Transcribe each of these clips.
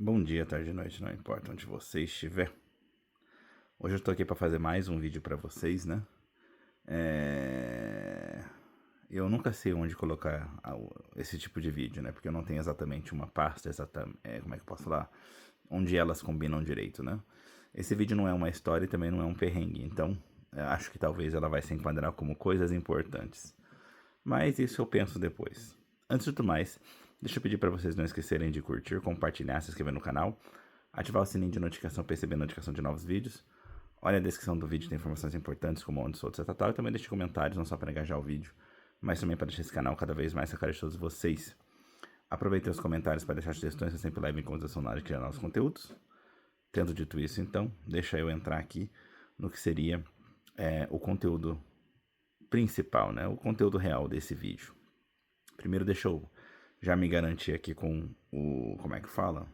Bom dia, tarde e noite, não importa onde você estiver. Hoje eu tô aqui para fazer mais um vídeo para vocês, né? Eu nunca sei onde colocar esse tipo de vídeo, né? Porque eu não tenho exatamente uma pasta, como é que eu posso falar? Onde elas combinam direito, né? Esse vídeo não é uma história e também não é um perrengue, então acho que talvez ela vai se enquadrar como coisas importantes. Mas isso eu penso depois. Antes de tudo mais, deixa eu pedir para vocês não esquecerem de curtir, compartilhar, se inscrever no canal, ativar o sininho de notificação para receber notificação de novos vídeos. Olha a descrição do vídeo, tem informações importantes como onde sou, etc. E também deixe comentários, não só para engajar o vídeo, mas também para deixar esse canal cada vez mais na cara de todos vocês. Aproveitem os comentários para deixar sugestões, eu sempre levo em consideração na hora de criar novos conteúdos. Tendo dito isso, então, deixa eu entrar aqui no que seria o conteúdo principal, né? O conteúdo real desse vídeo. Primeiro, deixa eu já me garantir aqui com o, como é que fala?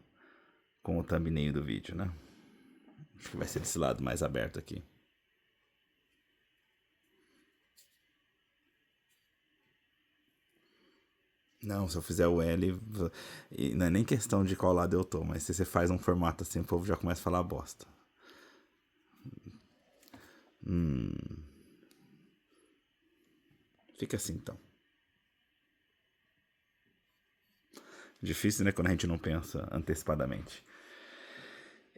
Com o thumbnail do vídeo, né? Acho que vai ser desse lado mais aberto aqui. Não, se eu fizer o L, não é nem questão de qual lado eu tô, mas se você faz um formato assim, o povo já começa a falar bosta. Fica assim então. Difícil, né, quando a gente não pensa antecipadamente.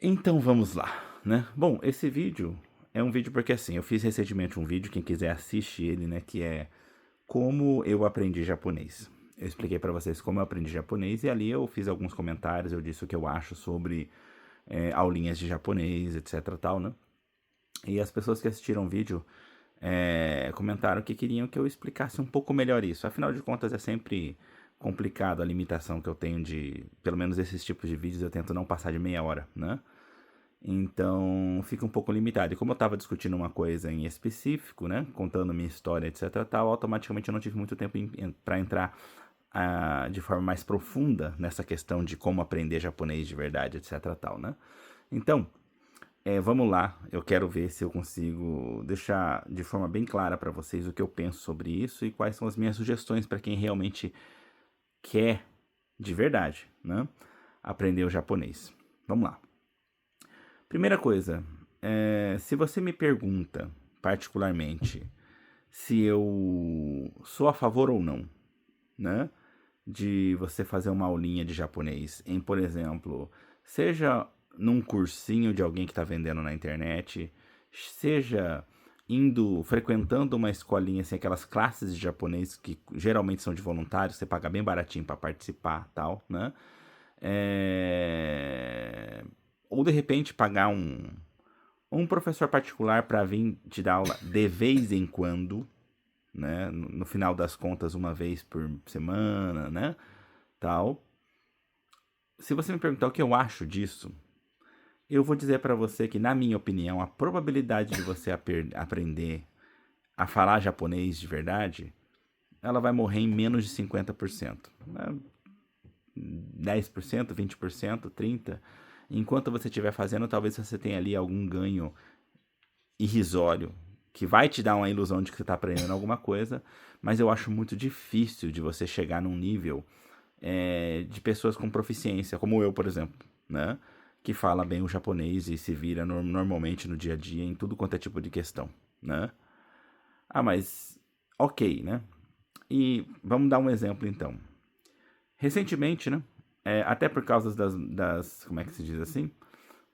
Então vamos lá, né? Bom, esse vídeo é um vídeo porque assim, eu fiz recentemente um vídeo, quem quiser assiste ele, né, que é como eu aprendi japonês. Eu expliquei para vocês como eu aprendi japonês e ali eu fiz alguns comentários, eu disse o que eu acho sobre aulinhas de japonês, etc tal, né? E as pessoas que assistiram o vídeo comentaram que queriam que eu explicasse um pouco melhor isso. Afinal de contas, é sempre complicado a limitação que eu tenho de, pelo menos esses tipos de vídeos, eu tento não passar de meia hora, né? Então, fica um pouco limitado. E como eu estava discutindo uma coisa em específico, né, contando minha história, etc, tal, automaticamente eu não tive muito tempo para entrar de forma mais profunda nessa questão de como aprender japonês de verdade, etc, tal, né? Então, vamos lá. Eu quero ver se eu consigo deixar de forma bem clara para vocês o que eu penso sobre isso e quais são as minhas sugestões para quem realmente quer de verdade, né, aprender o japonês. Vamos lá. Primeira coisa, se você me pergunta particularmente se eu sou a favor ou não, né, de você fazer uma aulinha de japonês em, por exemplo, seja num cursinho de alguém que está vendendo na internet, seja frequentando uma escolinha, assim, aquelas classes de japonês que geralmente são de voluntários, você paga bem baratinho para participar, tal, né? Ou de repente pagar um professor particular para vir te dar aula de vez em quando, né? No final das contas, uma vez por semana, né? Tal. Se você me perguntar o que eu acho disso, eu vou dizer para você que, na minha opinião, a probabilidade de você aprender a falar japonês de verdade, ela vai morrer em menos de 50%. 10%, 20%, 30%. Enquanto você estiver fazendo, talvez você tenha ali algum ganho irrisório, que vai te dar uma ilusão de que você está aprendendo alguma coisa, mas eu acho muito difícil de você chegar num nível de pessoas com proficiência, como eu, por exemplo, né? Que fala bem o japonês e se vira normalmente no dia a dia em tudo quanto é tipo de questão, né? Ah, mas ok, né? E vamos dar um exemplo então. Recentemente, né? Até por causa como é que se diz assim?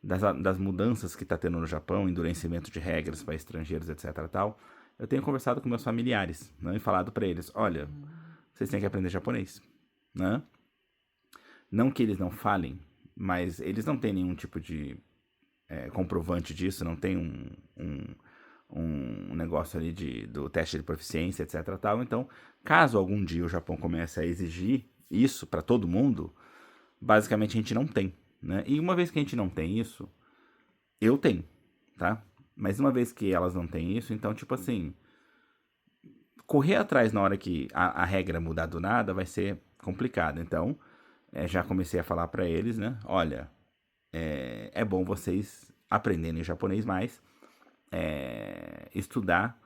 Das mudanças que está tendo no Japão, endurecimento de regras para estrangeiros, etc. Tal, eu tenho conversado com meus familiares, né, e falado para eles: olha, vocês têm que aprender japonês, né? Não que eles não falem, mas eles não têm nenhum tipo de comprovante disso, não tem um negócio ali do teste de proficiência, etc. Tal. Então, caso algum dia o Japão comece a exigir isso para todo mundo, basicamente a gente não tem, né? E uma vez que a gente não tem isso, eu tenho, tá? Mas uma vez que elas não têm isso, então, tipo assim, correr atrás na hora que a regra mudar do nada vai ser complicado. Então, já comecei a falar para eles, né? Olha, é bom vocês aprenderem japonês mais, estudar,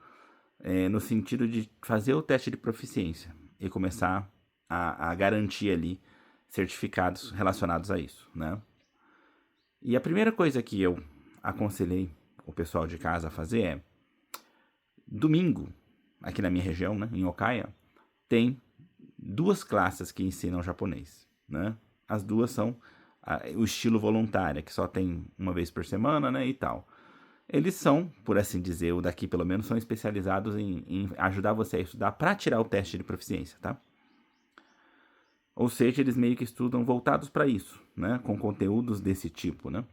no sentido de fazer o teste de proficiência e começar a garantir ali certificados relacionados a isso, né? E a primeira coisa que eu aconselhei o pessoal de casa a fazer é, domingo, aqui na minha região, né, em Okaya, tem 2 classes que ensinam japonês, né? As 2 são o estilo voluntário, que só tem uma vez por semana, né, e tal. Eles são, por assim dizer, o daqui pelo menos, são especializados em ajudar você a estudar para tirar o teste de proficiência, tá? Ou seja, eles meio que estudam voltados para isso, né? Com conteúdos desse tipo, né?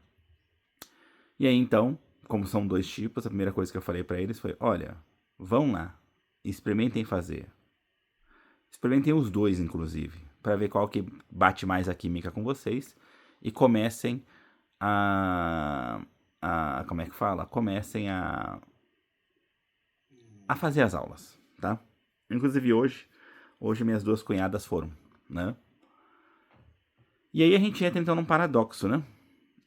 E aí, então, como são 2 tipos, a primeira coisa que eu falei para eles foi, olha, vão lá, experimentem fazer. Experimentem os 2, inclusive, para ver qual que bate mais a química com vocês e comecem como é que fala? Comecem a fazer as aulas, tá? Inclusive hoje minhas 2 cunhadas foram, né? E aí a gente entra então num paradoxo, né?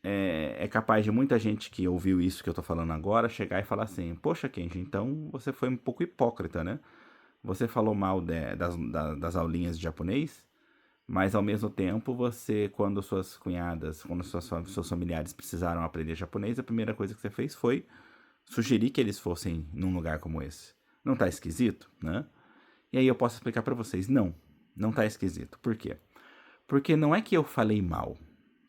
É capaz de muita gente que ouviu isso que eu tô falando agora chegar e falar assim, poxa, Kenji, então você foi um pouco hipócrita, né? Você falou mal das aulinhas de japonês, mas ao mesmo tempo você, quando suas cunhadas, quando seus familiares precisaram aprender japonês, a primeira coisa que você fez foi sugerir que eles fossem num lugar como esse. Não tá esquisito, né? E aí eu posso explicar para vocês, não tá esquisito. Por quê? Porque não é que eu falei mal.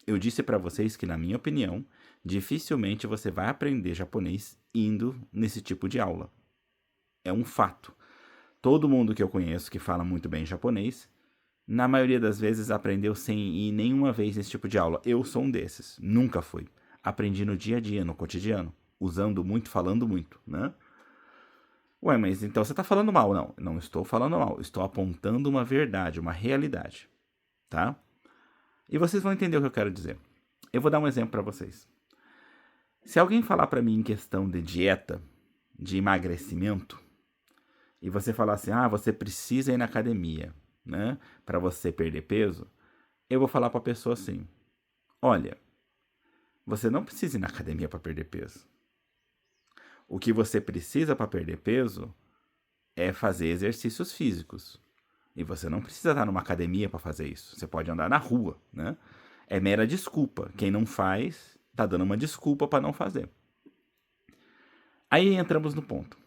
Eu disse para vocês que, na minha opinião, dificilmente você vai aprender japonês indo nesse tipo de aula. É um fato. Todo mundo que eu conheço que fala muito bem japonês, na maioria das vezes aprendeu sem ir nenhuma vez nesse tipo de aula. Eu sou um desses. Nunca fui. Aprendi no dia a dia, no cotidiano. Usando muito, falando muito, né? Ué, mas então você tá falando mal. Não, não estou falando mal. Estou apontando uma verdade, uma realidade, tá? E vocês vão entender o que eu quero dizer. Eu vou dar um exemplo para vocês. Se alguém falar para mim em questão de dieta, de emagrecimento, e você falar assim, você precisa ir na academia, né, para você perder peso, eu vou falar para a pessoa assim, olha, você não precisa ir na academia para perder peso. O que você precisa para perder peso é fazer exercícios físicos. E você não precisa estar numa academia para fazer isso. Você pode andar na rua, né? É mera desculpa. Quem não faz, tá dando uma desculpa para não fazer. Aí entramos no ponto.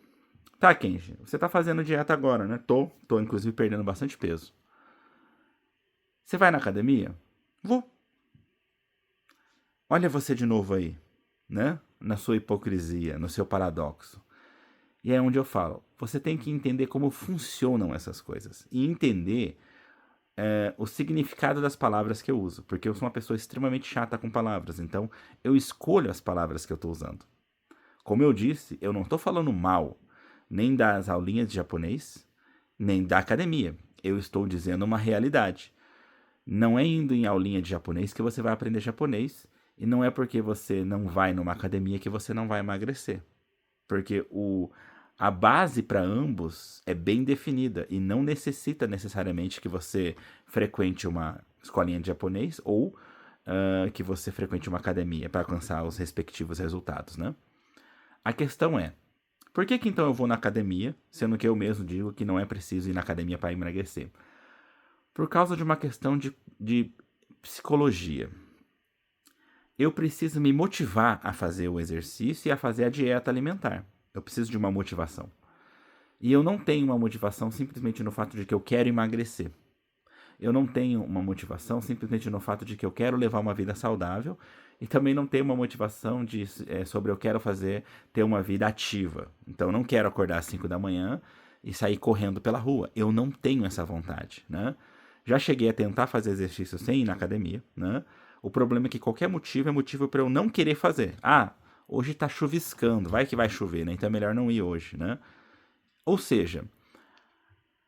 Tá, Kenji, você tá fazendo dieta agora, né? Tô inclusive perdendo bastante peso. Você vai na academia? Vou. Olha você de novo aí, né? Na sua hipocrisia, no seu paradoxo. E é onde eu falo, você tem que entender como funcionam essas coisas. E entender o significado das palavras que eu uso. Porque eu sou uma pessoa extremamente chata com palavras. Então, eu escolho as palavras que eu estou usando. Como eu disse, eu não estou falando mal nem das aulinhas de japonês, nem da academia. Eu estou dizendo uma realidade. Não é indo em aulinha de japonês que você vai aprender japonês. E não é porque você não vai numa academia que você não vai emagrecer. Porque a base para ambos é bem definida e não necessita necessariamente que você frequente uma escolinha de japonês ou que você frequente uma academia para alcançar os respectivos resultados, né? A questão é, por que então eu vou na academia, sendo que eu mesmo digo que não é preciso ir na academia para emagrecer? Por causa de uma questão de psicologia. Eu preciso me motivar a fazer o exercício e a fazer a dieta alimentar. Eu preciso de uma motivação. E eu não tenho uma motivação simplesmente no fato de que eu quero emagrecer. Eu não tenho uma motivação simplesmente no fato de que eu quero levar uma vida saudável. E também não tenho uma motivação sobre eu quero ter uma vida ativa. Então eu não quero acordar às 5 da manhã e sair correndo pela rua. Eu não tenho essa vontade, né? Já cheguei a tentar fazer exercício sem ir na academia, né? O problema é que qualquer motivo é motivo para eu não querer fazer. Hoje tá chuviscando, vai que vai chover, né? Então é melhor não ir hoje, né? Ou seja,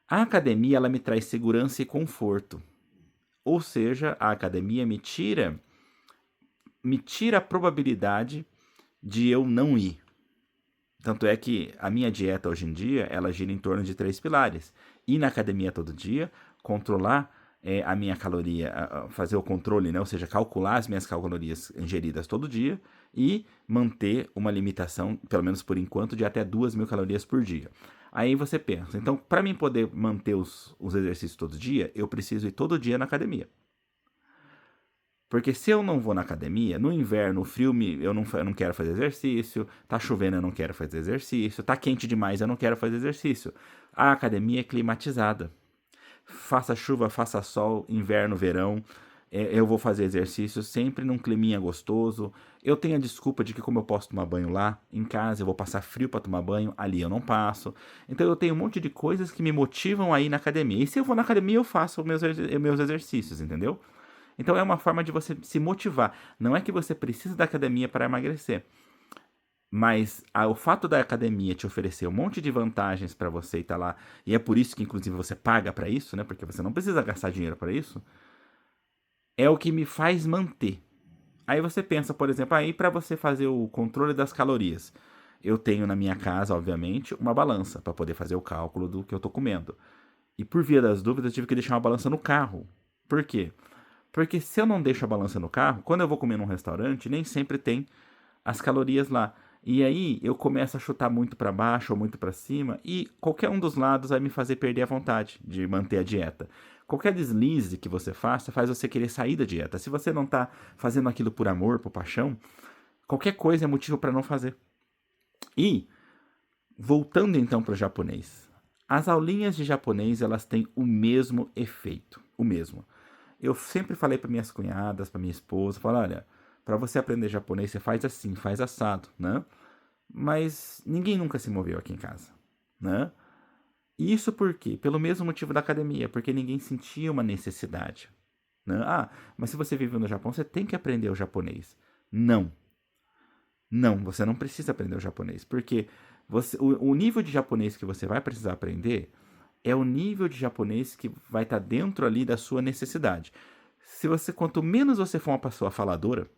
a academia ela me traz segurança e conforto. Ou seja, a academia me tira a probabilidade de eu não ir. Tanto é que a minha dieta hoje em dia, ela gira em torno de 3 pilares. Ir na academia todo dia, controlar a minha caloria, fazer o controle, né? Ou seja, calcular as minhas calorias ingeridas todo dia e manter uma limitação, pelo menos por enquanto, de até 2.000 calorias por dia. Aí você pensa, então, para mim poder manter os exercícios todo dia, eu preciso ir todo dia na academia. Porque se eu não vou na academia, no inverno, o frio, eu não quero fazer exercício, tá chovendo, eu não quero fazer exercício, tá quente demais, eu não quero fazer exercício. A academia é climatizada. Faça chuva, faça sol, inverno, verão, eu vou fazer exercício sempre num climinha gostoso. Eu tenho a desculpa de que como eu posso tomar banho lá, em casa eu vou passar frio para tomar banho, ali eu não passo. Então eu tenho um monte de coisas que me motivam a ir na academia. E se eu vou na academia, eu faço meus exercícios, entendeu? Então é uma forma de você se motivar. Não é que você precisa da academia para emagrecer. Mas o fato da academia te oferecer um monte de vantagens para você estar lá, e é por isso que inclusive você paga para isso, né? Porque você não precisa gastar dinheiro para isso, é o que me faz manter. Aí você pensa, por exemplo, aí para você fazer o controle das calorias, eu tenho na minha casa, obviamente, uma balança para poder fazer o cálculo do que eu tô comendo. E por via das dúvidas, eu tive que deixar uma balança no carro. Por quê? Porque se eu não deixo a balança no carro, quando eu vou comer num restaurante, nem sempre tem as calorias lá. E aí eu começo a chutar muito para baixo ou muito para cima e qualquer um dos lados vai me fazer perder a vontade de manter a dieta. Qualquer deslize que você faça faz você querer sair da dieta. Se você não está fazendo aquilo por amor, por paixão, qualquer coisa é motivo para não fazer. E voltando então para o japonês. As aulinhas de japonês, elas têm o mesmo efeito, o mesmo. Eu sempre falei para minhas cunhadas, para minha esposa, falar, olha, para você aprender japonês, você faz assim, faz assado, né? Mas ninguém nunca se moveu aqui em casa, né? E isso por quê? Pelo mesmo motivo da academia, porque ninguém sentia uma necessidade, né? Ah, mas se você vive no Japão, você tem que aprender o japonês. Não. Não, você não precisa aprender o japonês, porque o nível de japonês que você vai precisar aprender é o nível de japonês que vai estar dentro ali da sua necessidade. Se você, quanto menos você for uma pessoa faladora,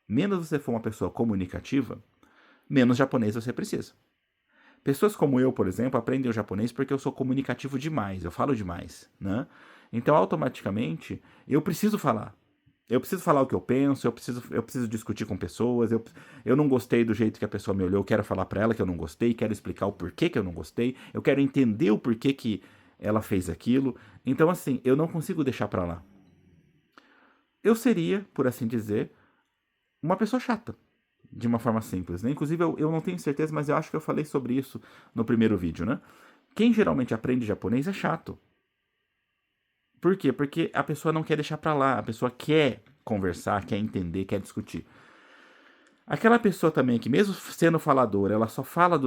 menos você for uma pessoa comunicativa, menos japonês você precisa. Pessoas como eu, por exemplo, aprendem o japonês porque eu sou comunicativo demais, eu falo demais, né? Então, automaticamente, eu preciso falar. Eu preciso falar o que eu penso, eu preciso discutir com pessoas, eu não gostei do jeito que a pessoa me olhou, eu quero falar para ela que eu não gostei, quero explicar o porquê que eu não gostei, eu quero entender o porquê que ela fez aquilo. Então, assim, eu não consigo deixar para lá. Eu seria, por assim dizer, uma pessoa chata, de uma forma simples, né? Inclusive, eu não tenho certeza, mas eu acho que eu falei sobre isso no primeiro vídeo, né? Quem geralmente aprende japonês é chato. Por quê? Porque a pessoa não quer deixar pra lá, a pessoa quer conversar, quer entender, quer discutir. Aquela pessoa também que, mesmo sendo faladora, ela só fala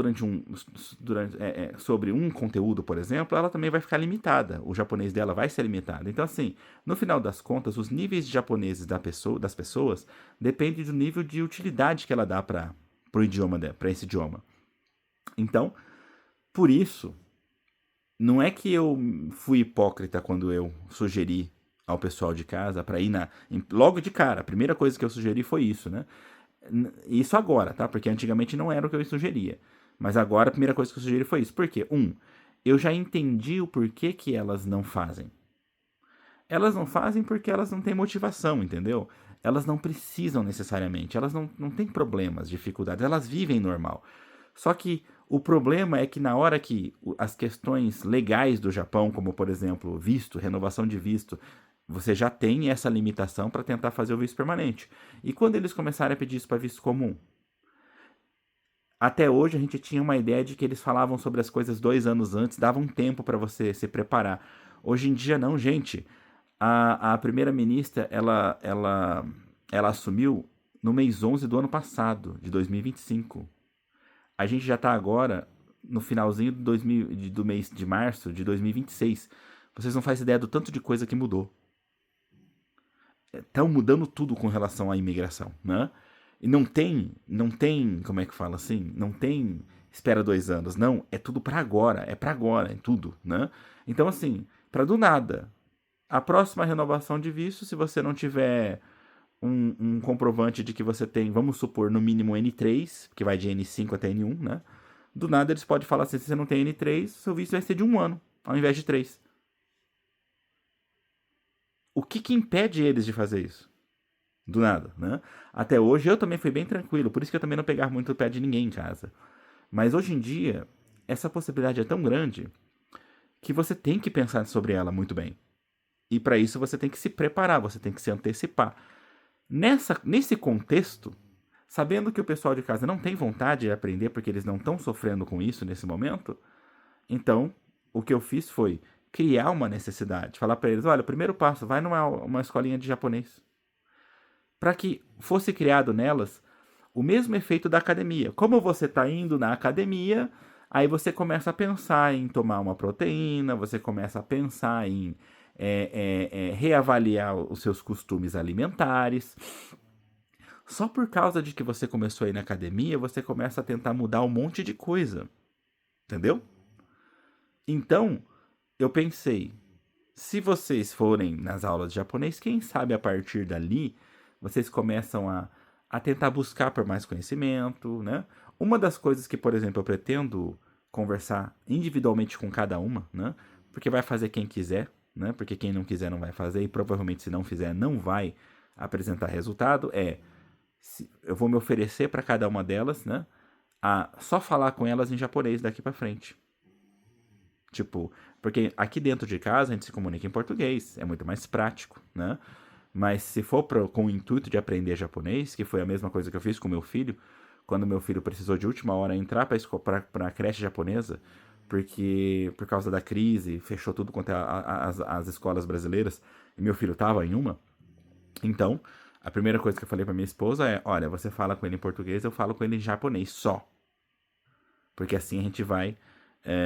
sobre um conteúdo, por exemplo, ela também vai ficar limitada. O japonês dela vai ser limitado. Então, assim, no final das contas, os níveis de japoneses das pessoas dependem do nível de utilidade que ela dá para o idioma, para esse idioma. Então, por isso, não é que eu fui hipócrita quando eu sugeri ao pessoal de casa para ir logo de cara. A primeira coisa que eu sugeri foi isso, né? Isso agora, tá? Porque antigamente não era o que eu sugeria. Mas agora a primeira coisa que eu sugeri foi isso. Por quê? Eu já entendi o porquê que elas não fazem. Elas não fazem porque elas não têm motivação, entendeu? Elas não precisam necessariamente. Elas não têm problemas, dificuldades. Elas vivem normal. Só que o problema é que na hora que as questões legais do Japão, como por exemplo visto, renovação de visto, você já tem essa limitação para tentar fazer o visto permanente. E quando eles começarem a pedir isso para visto comum? Até hoje a gente tinha uma ideia de que eles falavam sobre as coisas 2 anos antes, davam um tempo para você se preparar. Hoje em dia não, gente. A primeira-ministra, ela assumiu no mês 11 do ano passado, de 2025. A gente já está agora no finalzinho do mês de março de 2026. Vocês não fazem ideia do tanto de coisa que mudou. Estão mudando tudo com relação à imigração, né? E não tem, como é que fala assim? Não tem espera 2 anos, não. É tudo para agora, é tudo, né? Então, assim, para do nada. A próxima renovação de visto, se você não tiver um comprovante de que você tem, vamos supor, no mínimo N3, que vai de N5 até N1, né? Do nada eles podem falar assim, se você não tem N3, seu visto vai ser de 1 ano, ao invés de 3. O que impede eles de fazer isso? Do nada, né? Até hoje eu também fui bem tranquilo, por isso que eu também não pegava muito o pé de ninguém em casa. Mas hoje em dia, essa possibilidade é tão grande que você tem que pensar sobre ela muito bem. E para isso você tem que se preparar, você tem que se antecipar. Nesse contexto, sabendo que o pessoal de casa não tem vontade de aprender porque eles não estão sofrendo com isso nesse momento, então o que eu fiz foi criar uma necessidade. Falar para eles, olha, o primeiro passo, vai numa uma escolinha de japonês. Para que fosse criado nelas o mesmo efeito da academia. Como você está indo na academia, aí você começa a pensar em tomar uma proteína, você começa a pensar em reavaliar os seus costumes alimentares. Só por causa de que você começou a ir na academia, você começa a tentar mudar um monte de coisa. Entendeu? Então, eu pensei, se vocês forem nas aulas de japonês, quem sabe a partir dali vocês começam a tentar buscar por mais conhecimento, né? Uma das coisas que, por exemplo, eu pretendo conversar individualmente com cada uma, né? Porque vai fazer quem quiser, né? Porque quem não quiser não vai fazer e provavelmente se não fizer não vai apresentar resultado. Eu vou me oferecer para cada uma delas, né? A só falar com elas em japonês daqui para frente. Tipo, porque aqui dentro de casa a gente se comunica em português, é muito mais prático, né? Mas se for com o intuito de aprender japonês, que foi a mesma coisa que eu fiz com meu filho, quando meu filho precisou de última hora entrar para a creche japonesa, porque por causa da crise fechou tudo quanto é as escolas brasileiras, e meu filho estava em uma, então a primeira coisa que eu falei para minha esposa é, olha, você fala com ele em português, eu falo com ele em japonês só. Porque assim a gente vai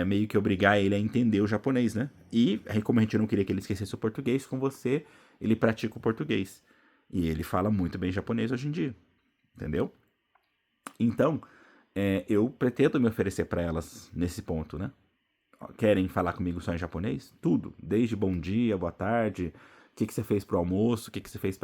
meio que obrigar ele a entender o japonês, né? E aí, como a gente não queria que ele esquecesse o português, com você, ele pratica o português. E ele fala muito bem japonês hoje em dia. Entendeu? Então, eu pretendo me oferecer para elas nesse ponto, né? Querem falar comigo só em japonês? Tudo. Desde bom dia, boa tarde, o que você fez pro almoço, o que você fez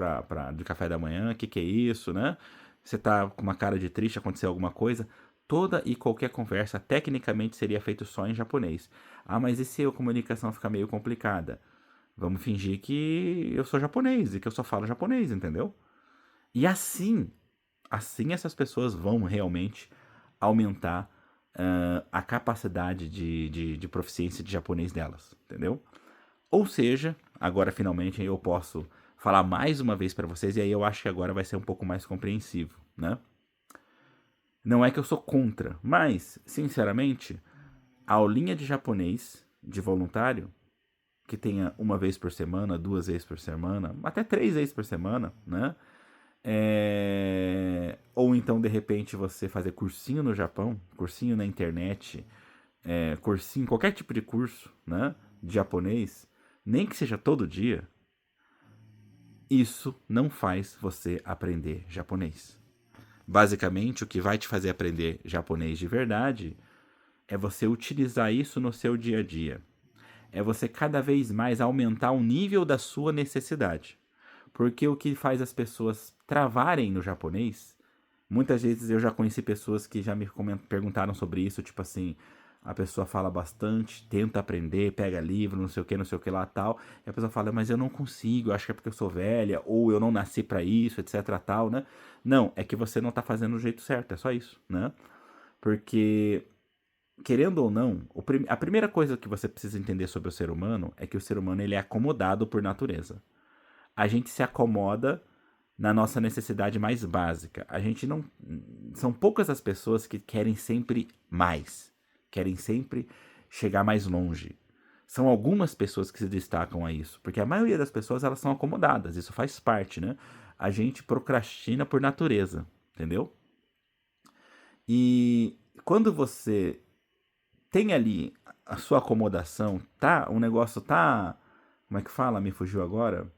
de café da manhã, o que é isso, né? Você tá com uma cara de triste, aconteceu alguma coisa? Toda e qualquer conversa, tecnicamente, seria feito só em japonês. Ah, mas e se a comunicação ficar meio complicada? Vamos fingir que eu sou japonês e que eu só falo japonês, entendeu? E assim essas pessoas vão realmente aumentar a capacidade de proficiência de japonês delas, entendeu? Ou seja, agora finalmente eu posso falar mais uma vez para vocês e aí eu acho que agora vai ser um pouco mais compreensivo, né? Não é que eu sou contra, mas, sinceramente, a aulinha de japonês de voluntário, que tenha uma vez por semana, 2 vezes por semana, até 3 vezes por semana, né? Ou então, de repente, você fazer cursinho no Japão, cursinho na internet, cursinho, qualquer tipo de curso, né? De japonês, nem que seja todo dia, isso não faz você aprender japonês. Basicamente, o que vai te fazer aprender japonês de verdade é você utilizar isso no seu dia a dia. É você cada vez mais aumentar o nível da sua necessidade. Porque o que faz as pessoas travarem no japonês, muitas vezes eu já conheci pessoas que já me perguntaram sobre isso, tipo assim, a pessoa fala bastante, tenta aprender, pega livro, não sei o que lá tal, e a pessoa fala, mas eu não consigo, acho que é porque eu sou velha, ou eu não nasci para isso, etc tal, né? Não, é que você não tá fazendo do jeito certo, é só isso, né? Porque, querendo ou não, a primeira coisa que você precisa entender sobre o ser humano é que o ser humano ele é acomodado por natureza. A gente se acomoda na nossa necessidade mais básica. A gente não. São poucas as pessoas que querem sempre mais, querem sempre chegar mais longe. São algumas pessoas que se destacam a isso, porque a maioria das pessoas elas são acomodadas, isso faz parte, né? A gente procrastina por natureza, entendeu? E quando você tem ali a sua acomodação, tá? O negócio tá. Como é que fala? Me fugiu agora.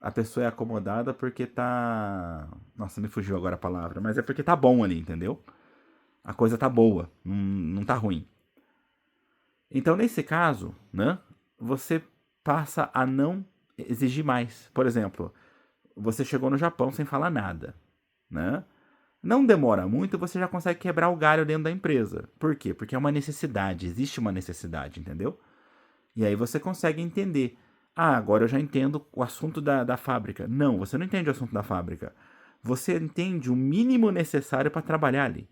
A pessoa é acomodada porque tá. Nossa, me fugiu agora a palavra, mas é porque tá bom ali, entendeu? A coisa tá boa, não tá ruim. Então, nesse caso, né, você passa a não exigir mais. Por exemplo, você chegou no Japão sem falar nada, né? Não demora muito, você já consegue quebrar o galho dentro da empresa. Por quê? Porque é uma necessidade, existe uma necessidade, entendeu? E aí você consegue entender. Ah, agora eu já entendo o assunto da fábrica. Não, você não entende o assunto da fábrica. Você entende o mínimo necessário para trabalhar ali.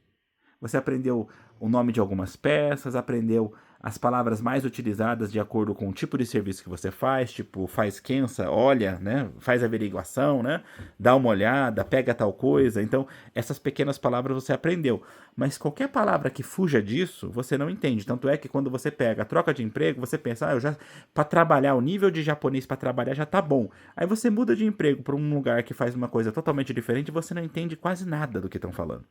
Você aprendeu o nome de algumas peças, aprendeu as palavras mais utilizadas de acordo com o tipo de serviço que você faz, tipo, faz kensa, olha, né? Faz averiguação, né? Dá uma olhada, pega tal coisa. Então, essas pequenas palavras você aprendeu. Mas qualquer palavra que fuja disso, você não entende. Tanto é que quando você pega a troca de emprego, você pensa, eu já para trabalhar, o nível de japonês para trabalhar já tá bom. Aí você muda de emprego para um lugar que faz uma coisa totalmente diferente e você não entende quase nada do que estão falando.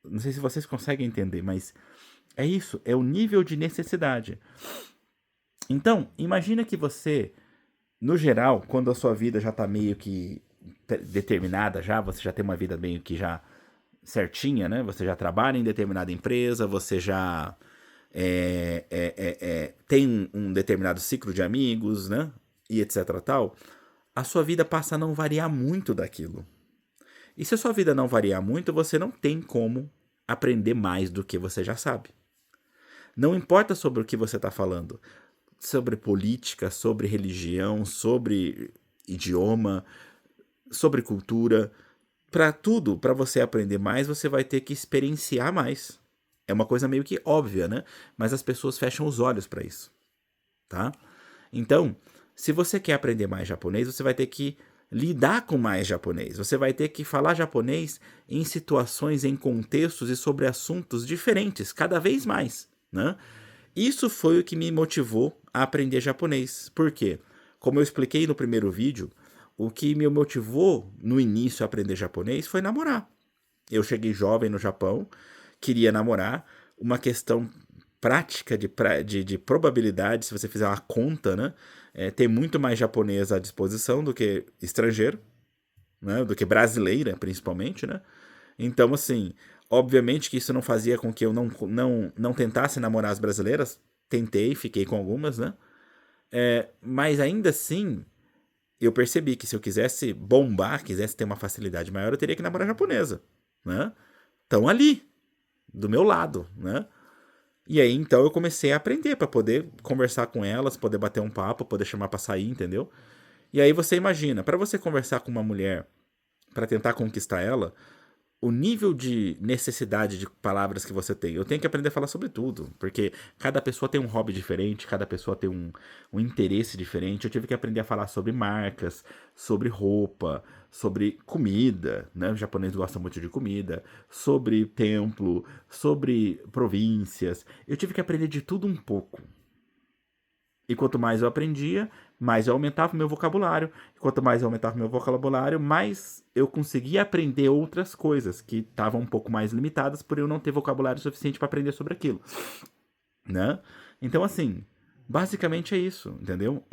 Não sei se vocês conseguem entender, mas é isso, é o nível de necessidade. Então, imagina que você, no geral, quando a sua vida já tá meio que determinada já, você já tem uma vida meio que já certinha, né? Você já trabalha em determinada empresa, você já tem um determinado ciclo de amigos, né? E etc tal. A sua vida passa a não variar muito daquilo. E se a sua vida não variar muito, você não tem como aprender mais do que você já sabe. Não importa sobre o que você está falando, sobre política, sobre religião, sobre idioma, sobre cultura, para tudo, para você aprender mais, você vai ter que experienciar mais. É uma coisa meio que óbvia, né? Mas as pessoas fecham os olhos para isso, tá? Então, se você quer aprender mais japonês, você vai ter que lidar com mais japonês. Você vai ter que falar japonês em situações, em contextos e sobre assuntos diferentes, cada vez mais, né? Isso foi o que me motivou a aprender japonês. Por quê? Como eu expliquei no primeiro vídeo, o que me motivou no início a aprender japonês foi namorar. Eu cheguei jovem no Japão, queria namorar, uma questão prática de probabilidade, se você fizer uma conta, né? Tem muito mais japonês à disposição do que estrangeiro, né? Do que brasileira, principalmente, né? Então, assim, obviamente que isso não fazia com que eu não tentasse namorar as brasileiras. Tentei, fiquei com algumas, né? Mas ainda assim, eu percebi que se eu quisesse bombar, quisesse ter uma facilidade maior, eu teria que namorar japonesa, né? Estão ali, do meu lado, né? E aí, então, eu comecei a aprender para poder conversar com elas, poder bater um papo, poder chamar para sair, entendeu? E aí você imagina, para você conversar com uma mulher, para tentar conquistar ela, o nível de necessidade de palavras que você tem. Eu tenho que aprender a falar sobre tudo, porque cada pessoa tem um hobby diferente, cada pessoa tem um interesse diferente. Eu tive que aprender a falar sobre marcas, sobre roupa, sobre comida, né? O japonês gosta muito de comida, sobre templo, sobre províncias. Eu tive que aprender de tudo um pouco. E quanto mais eu aprendia, mais eu aumentava o meu vocabulário. E quanto mais eu aumentava o meu vocabulário, mais eu conseguia aprender outras coisas que estavam um pouco mais limitadas por eu não ter vocabulário suficiente para aprender sobre aquilo, né? Então, assim, basicamente é isso, entendeu?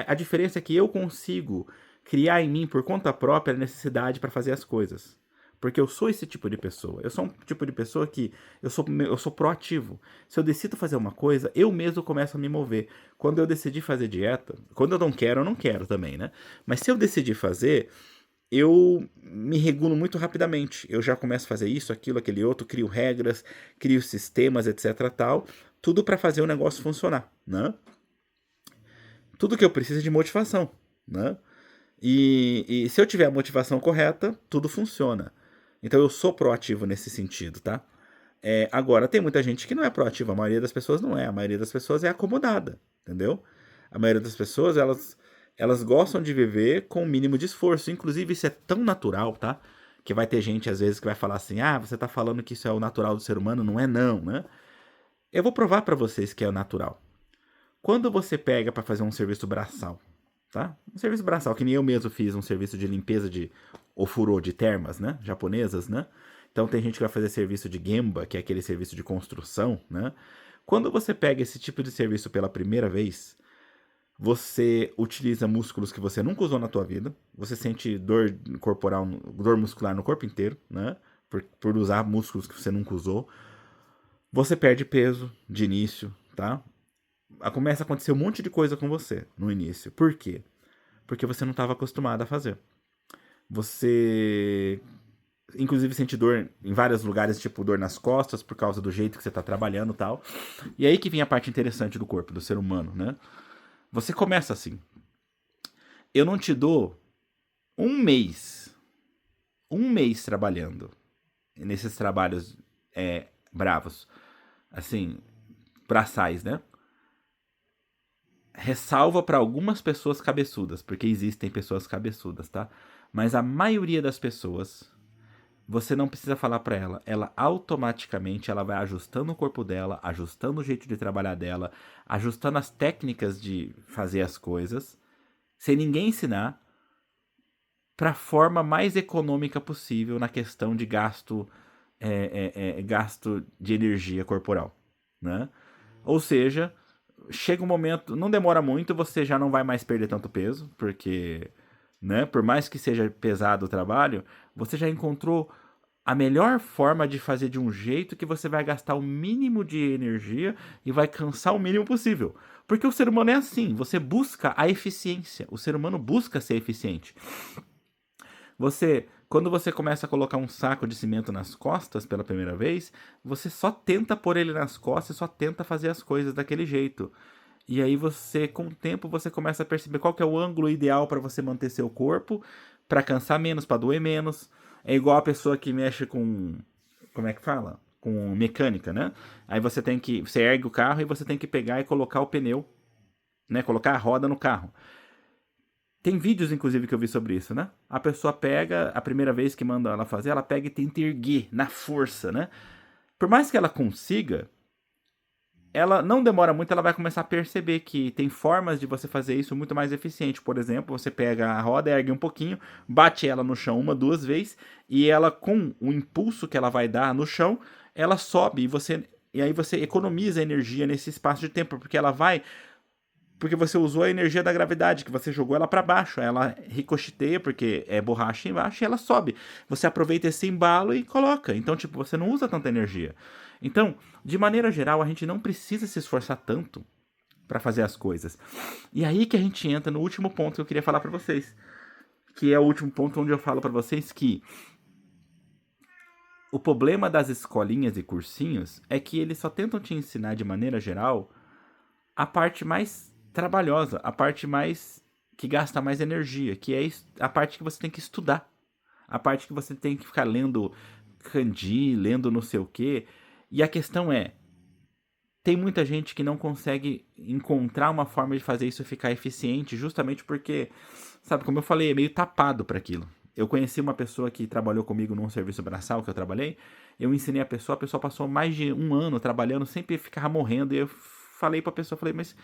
A diferença é que eu consigo criar em mim por conta própria a necessidade para fazer as coisas. Porque eu sou esse tipo de pessoa. Eu sou um tipo de pessoa que eu sou proativo. Se eu decido fazer uma coisa, eu mesmo começo a me mover. Quando eu decidi fazer dieta, quando eu não quero também, né? Mas se eu decidir fazer, eu me regulo muito rapidamente. Eu já começo a fazer isso, aquilo, aquele outro, crio regras, crio sistemas, etc, tal, tudo para fazer o negócio funcionar, né? Tudo que eu preciso é de motivação, né? E se eu tiver a motivação correta, tudo funciona. Então eu sou proativo nesse sentido, tá? Agora, tem muita gente que não é proativa, a maioria das pessoas não é. A maioria das pessoas é acomodada, entendeu? A maioria das pessoas, elas gostam de viver com o mínimo de esforço. Inclusive, isso é tão natural, tá? Que vai ter gente, às vezes, que vai falar assim, ah, você tá falando que isso é o natural do ser humano. Não é não, né? Eu vou provar pra vocês que é o natural. Quando você pega pra fazer um serviço braçal, tá? Um serviço braçal, que nem eu mesmo fiz um serviço de limpeza de ofurô, de termas, né? Japonesas, né? Então tem gente que vai fazer serviço de gemba, que é aquele serviço de construção, né? Quando você pega esse tipo de serviço pela primeira vez, você utiliza músculos que você nunca usou na tua vida, você sente dor corporal, dor muscular no corpo inteiro, né? Por usar músculos que você nunca usou. Você perde peso de início, tá? Começa a acontecer um monte de coisa com você no início. Por quê? Porque você não estava acostumado a fazer. Você, inclusive, sente dor em vários lugares, tipo dor nas costas, por causa do jeito que você está trabalhando e tal. E aí que vem a parte interessante do corpo, do ser humano, né? Você começa assim. Eu não te dou um mês trabalhando nesses trabalhos bravos. assim, braçais, né? Ressalva para algumas pessoas cabeçudas, porque existem pessoas cabeçudas, tá? Mas a maioria das pessoas, você não precisa falar para ela, ela automaticamente ela vai ajustando o corpo dela, ajustando o jeito de trabalhar dela, ajustando as técnicas de fazer as coisas, sem ninguém ensinar, para a forma mais econômica possível na questão de gasto, gasto de energia corporal, né? Ou seja, chega um momento, não demora muito, você já não vai mais perder tanto peso, porque, né, por mais que seja pesado o trabalho, você já encontrou a melhor forma de fazer de um jeito que você vai gastar o mínimo de energia e vai cansar o mínimo possível. Porque o ser humano é assim, você busca a eficiência, o ser humano busca ser eficiente. Quando você começa a colocar um saco de cimento nas costas pela primeira vez, você só tenta pôr ele nas costas e só tenta fazer as coisas daquele jeito. E aí você, com o tempo, você começa a perceber qual que é o ângulo ideal para você manter seu corpo, para cansar menos, para doer menos. É igual a pessoa que mexe com, como é que fala? Com mecânica, né? Aí você ergue o carro e você tem que pegar e colocar o pneu, né? Colocar a roda no carro. Tem vídeos, inclusive, que eu vi sobre isso, né? A pessoa pega, a primeira vez que manda ela fazer, ela pega e tenta erguer na força, né? Por mais que ela consiga, ela não demora muito, ela vai começar a perceber que tem formas de você fazer isso muito mais eficiente. Por exemplo, você pega a roda, ergue um pouquinho, bate ela no chão uma, duas vezes, e ela, com o impulso que ela vai dar no chão, ela sobe e aí você economiza energia nesse espaço de tempo, porque você usou a energia da gravidade, que você jogou ela para baixo. Ela ricocheteia, porque é borracha embaixo, e ela sobe. Você aproveita esse embalo e coloca. Então, tipo, você não usa tanta energia. Então, de maneira geral, a gente não precisa se esforçar tanto para fazer as coisas. E aí que a gente entra no último ponto que eu queria falar para vocês, que é o último ponto onde eu falo para vocês que o problema das escolinhas e cursinhos é que eles só tentam te ensinar de maneira geral a parte mais trabalhosa, a parte mais que gasta mais energia, que é a parte que você tem que estudar, a parte que você tem que ficar lendo kanji, lendo não sei o quê. E a questão é, tem muita gente que não consegue encontrar uma forma de fazer isso ficar eficiente, justamente porque, sabe, como eu falei, é meio tapado para aquilo. Eu conheci uma pessoa que trabalhou comigo num serviço braçal que eu trabalhei. Eu ensinei a pessoa passou mais de um ano trabalhando, sempre ficava morrendo. E eu falei pra pessoa, falei, mas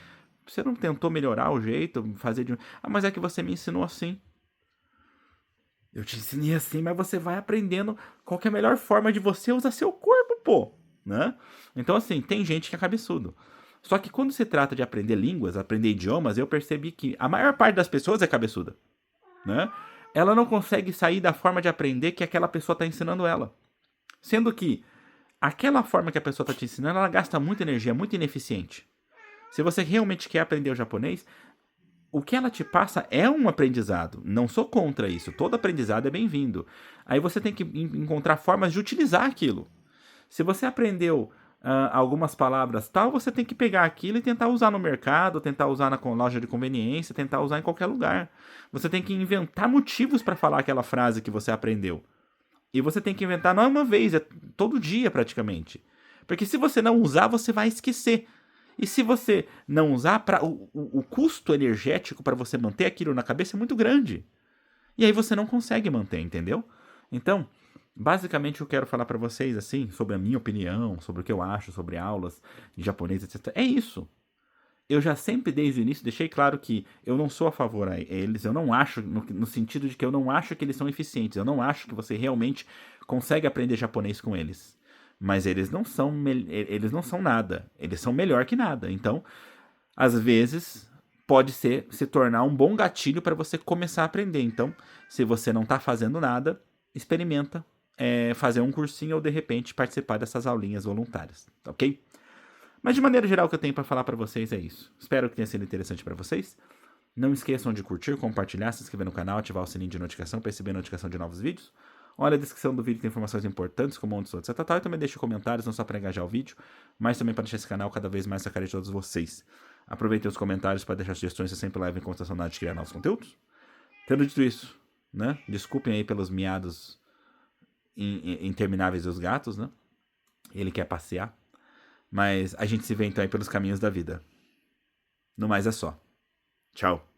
você não tentou melhorar o jeito, fazer de. Ah, mas é que você me ensinou assim. Eu te ensinei assim, mas você vai aprendendo qual que é a melhor forma de você usar seu corpo, pô, né? Então, assim, tem gente que é cabeçudo. Só que quando se trata de aprender línguas, aprender idiomas, eu percebi que a maior parte das pessoas é cabeçuda, né? Ela não consegue sair da forma de aprender que aquela pessoa está ensinando ela. Sendo que aquela forma que a pessoa está te ensinando, ela gasta muita energia, é muito ineficiente. Se você realmente quer aprender o japonês, o que ela te passa é um aprendizado. Não sou contra isso. Todo aprendizado é bem-vindo. Aí você tem que encontrar formas de utilizar aquilo. Se você aprendeu algumas palavras tal, você tem que pegar aquilo e tentar usar no mercado, tentar usar na loja de conveniência, tentar usar em qualquer lugar. Você tem que inventar motivos para falar aquela frase que você aprendeu. E você tem que inventar não é uma vez, é todo dia praticamente. Porque se você não usar, você vai esquecer. E se você não usar, o custo energético para você manter aquilo na cabeça é muito grande. E aí você não consegue manter, entendeu? Então, basicamente eu quero falar para vocês assim, sobre a minha opinião, sobre o que eu acho sobre aulas de japonês, etc. É isso. Eu já sempre, desde o início, deixei claro que eu não sou a favor a eles. Eu não acho, no sentido de que eu não acho que eles são eficientes. Eu não acho que você realmente consegue aprender japonês com eles. Mas eles não são nada. Eles são melhor que nada. Então, às vezes, pode se tornar um bom gatilho para você começar a aprender. Então, se você não está fazendo nada, experimenta fazer um cursinho ou, de repente, participar dessas aulinhas voluntárias. Ok? Mas de maneira geral, o que eu tenho para falar para vocês é isso. Espero que tenha sido interessante para vocês. Não esqueçam de curtir, compartilhar, se inscrever no canal, ativar o sininho de notificação para receber notificação de novos vídeos. Olha a descrição do vídeo, tem informações importantes, como onde sou, etc. E também deixe comentários, não só para engajar o vídeo, mas também para deixar esse canal cada vez mais a cara de todos vocês. Aproveitem os comentários para deixar sugestões, eu sempre levo em consideração na hora de criar novos conteúdos. Tendo dito isso, né? Desculpem aí pelos miados intermináveis dos gatos, né? Ele quer passear. Mas a gente se vê então aí pelos caminhos da vida. No mais é só. Tchau.